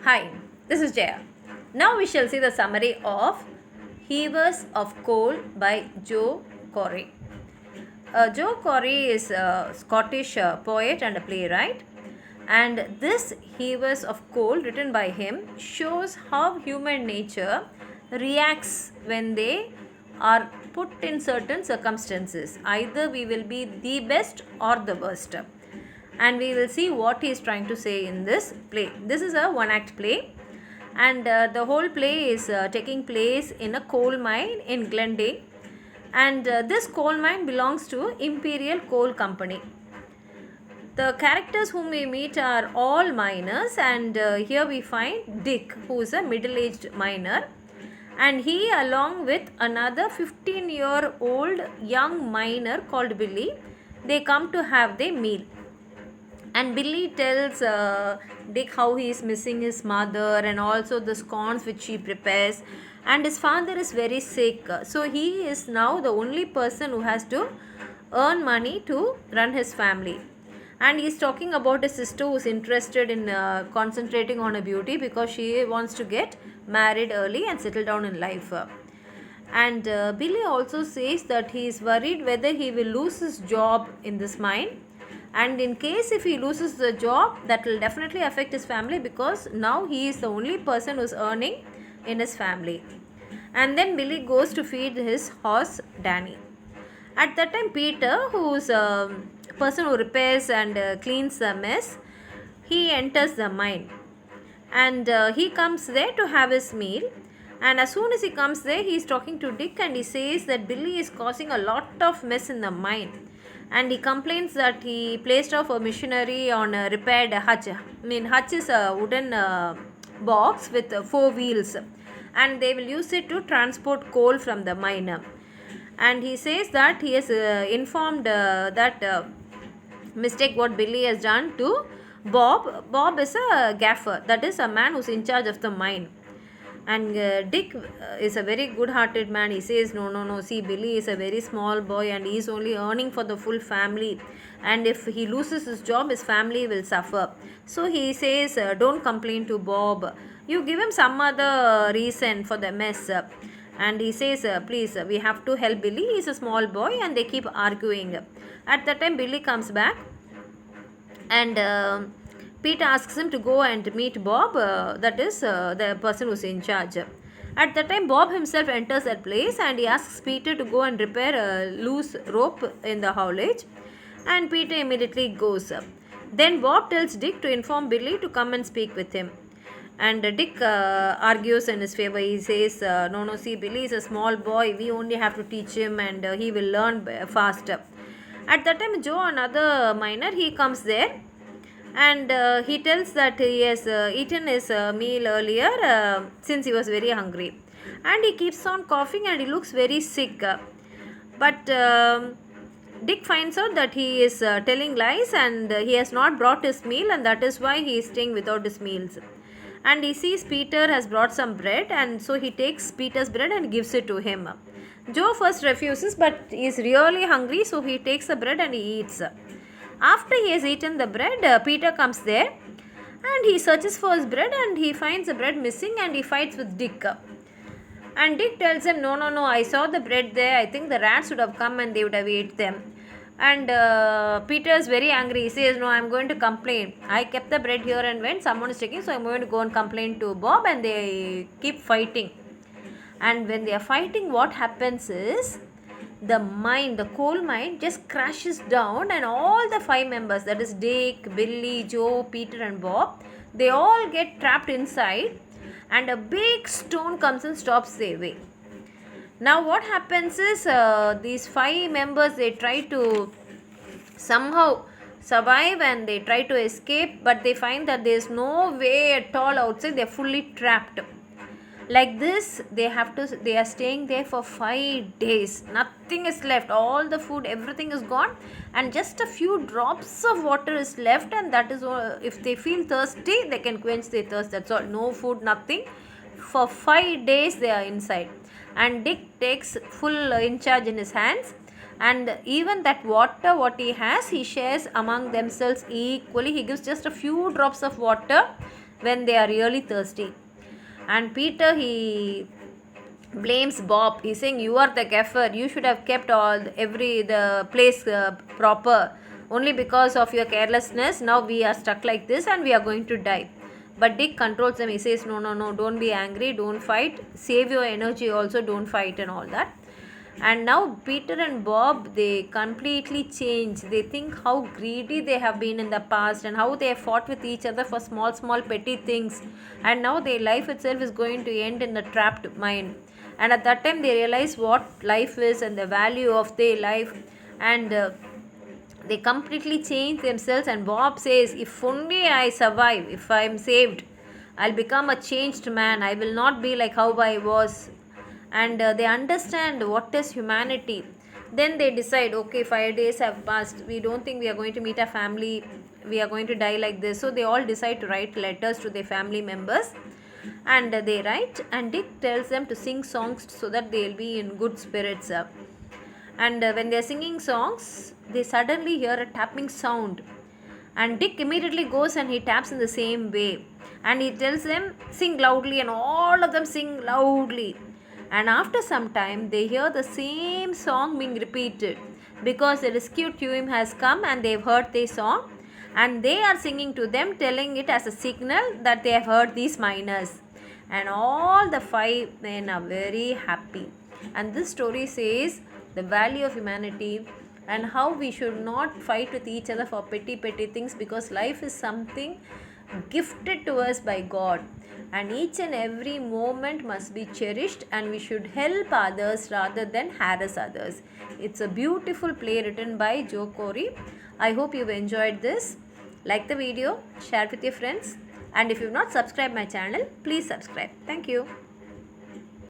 Hi, this is Jaya. Now we shall see the summary of Hewers of Coal by Corrie. Corrie is a Scottish poet and a playwright, and this Hewers of Coal, written by him, shows how human nature reacts when they are put in certain circumstances. Either we will be the best or the worst, and we will see what he is trying to say in this play. This is a one act play, and the whole play is taking place in a coal mine in Glendale, and this coal mine belongs to Imperial Coal Company. The characters whom we meet are all miners, and here we find Dick, who is a middle-aged miner, and he, along with another 15-year-old young miner called Billy, they come to have their meal. And Billy tells Dick how he is missing his mother and also the scones which she prepares, and his father is very sick, so he is now the only person who has to earn money to run his family. And he is talking about his sister who is interested in concentrating on her beauty because she wants to get married early and settle down in life. And Billy also says that he is worried whether he will lose his job in this mine, and in case if he loses the job, that will definitely affect his family because now he is the only person who is earning in his family. And then Billy goes to feed his horse Danny. At that time, Peter, who is a person who repairs and cleans the mess, he enters the mine, and he comes there to have his meal. And as soon as he comes there, he is talking to Dick, and he says that Billy is causing a lot of mess in the mine, and he complains that he placed off a machinery on a repaired hutch. Hutch is a wooden box with 4 wheels, and they will use it to transport coal from the mine. And he says that he has informed that mistake what Billy has done to Bob. Bob is a gaffer, that is a man who is in charge of the mine. And Dick is a very good hearted man. He says, no, see, Billy is a very small boy and he is only earning for the full family, and if he loses his job, his family will suffer. So he says, don't complain to Bob, you give him some other reason for the mess. And he says, please, we have to help Billy, he is a small boy. And they keep arguing. At that time, Billy comes back, and Pete asks him to go and meet Bob, that is the person who is in charge. At that time, Bob himself enters that place, and he asks Peter to go and repair a loose rope in the haulage, and Peter immediately goes. Then Bob tells Dick to inform Billy to come and speak with him. And Dick argues in his favor. He says, no, see, Billy is a small boy, we only have to teach him, and he will learn faster. At that time, Joe, another miner, he comes there, and he tells that he has eaten his meal earlier since he was very hungry, and he keeps on coughing and he looks very sick. But Dick finds out that he is telling lies, and he has not brought his meal, and that is why he is staying without his meals. And he sees Peter has brought some bread, and so he takes Peter's bread and gives it to him. Joe first refuses, but he is really hungry, so he takes the bread and he eats. After he has eaten the bread, Peter comes there, and he searches for his bread, and he finds the bread missing, and he fights with Dick. And Dick tells him, no, I saw the bread there, I think the rats would have come and they would have ate them. And Peter is very angry. He says, no, I am going to complain. I kept the bread here, and when someone is taking, so I am going to go and complain to Bob. And they keep fighting. And when they are fighting, what happens is the coal mine just crashes down, and all the 5 members, that is Dick, Billy, Joe, Peter and Bob, they all get trapped inside, and a big stone comes and stops their way. Now what happens is these 5 members, they try to somehow survive and they try to escape, but they find that there is no way at all outside. They are fully trapped. Like this, they are staying there for 5 days. Nothing is left. All the food, everything is gone, and just a few drops of water is left, and that is all. If they feel thirsty, they can quench their thirst. That's all. No food, nothing. For 5 days they are inside. And Dick takes full in charge in his hands, and even that water what he has, he shares among themselves equally. He gives just a few drops of water when they are really thirsty. And Peter, he blames Bob. He's saying, you are the gaffer, you should have kept all the place proper. Only because of your carelessness now we are stuck like this and we are going to die. But Dick controls them. He says, no, no, no, don't be angry, don't fight, save your energy also, don't fight and all that. And now Peter and Bob, they completely change. They think how greedy they have been in the past and how they have fought with each other for small, small petty things. And now their life itself is going to end in a trapped mind. And at that time they realize what life is and the value of their life. And they completely change themselves. And Bob says, if only I survive, if I am saved, I'll become a changed man. I will not be like how I was. And they understand what is humanity. Then they decide, okay, 5 days have passed, we don't think we are going to meet our family, we are going to die like this. So they all decide to write letters to their family members, and they write, and Dick tells them to sing songs so that they'll be in good spirits. And when they're singing songs, they suddenly hear a tapping sound, and Dick immediately goes and he taps in the same way, and he tells them sing loudly, and all of them sing loudly. And after some time they hear the same song being repeated, because the rescue team has come and they've heard their song, and they are singing to them, telling it as a signal that they have heard these miners. And all the 5 men are very happy. And this story says the value of humanity and how we should not fight with each other for petty things, because life is something gifted to us by God, and each and every moment must be cherished, and we should help others rather than harass others. It's a beautiful play written by Joe Corrie. I hope you've enjoyed this. Like the video, share it with your friends, and if you've not subscribed my channel, please subscribe. Thank you.